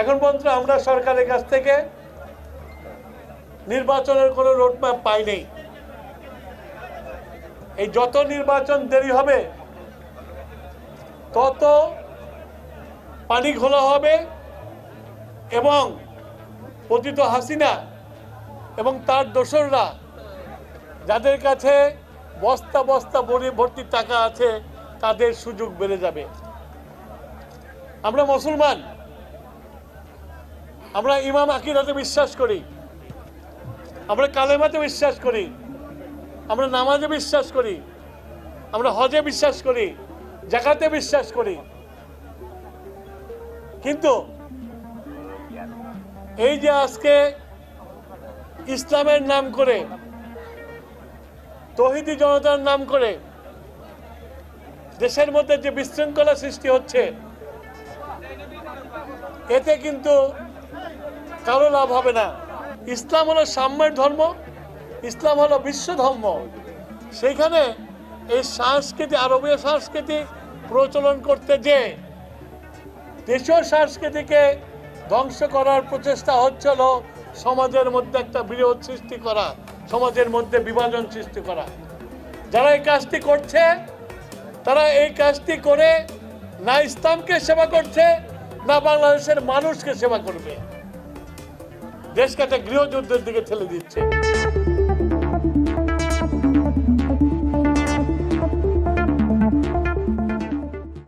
এখন পর্যন্ত আমরা সরকারের কাছ থেকে নির্বাচনের কোনো রোডম্যাপ পাইনি। এই যত নির্বাচন দেরি হবে তত পানি ঘোলা হবে এবং পতিত হাসিনা এবং তার দোসররা যাদের কাছে বস্তা বস্তা ভর্তি টাকা আছে তাদের সুযোগ বেড়ে যাবে। আমরা মুসলমান, আমরা ইমাম আকিদাতে বিশ্বাস করি, আমরা কালেমাতে বিশ্বাস করি, আমরা নামাজে বিশ্বাস করি, আমরা হজে বিশ্বাস করি, যাকাতে বিশ্বাস করি। কিন্তু এই যে আজকে ইসলামের নাম করে, তৌহিদি জনতার নাম করে দেশের মধ্যে যে বিশৃঙ্খলা সৃষ্টি হচ্ছে, এতে কিন্তু কারো লাভ হবে না। ইসলাম হলো সাম্যের ধর্ম, ইসলাম হলো বিশ্ব ধর্ম। সেইখানে এই সংস্কৃতি, আরবীয় সংস্কৃতি প্রচলন করতে যে দেশীয় সংস্কৃতিকে ধ্বংস করার প্রচেষ্টা হচ্ছিল, সমাজের মধ্যে একটা বিরোধ সৃষ্টি করা, সমাজের মধ্যে বিভাজন সৃষ্টি করা। যারা এই কাজটি করছে তারা এই কাজটি করে না ইসলামকে সেবা করছে, না বাংলাদেশের মানুষকে সেবা করবে, দেশকে একটা গৃহযুদ্ধের দিকে ঠেলে দিচ্ছে।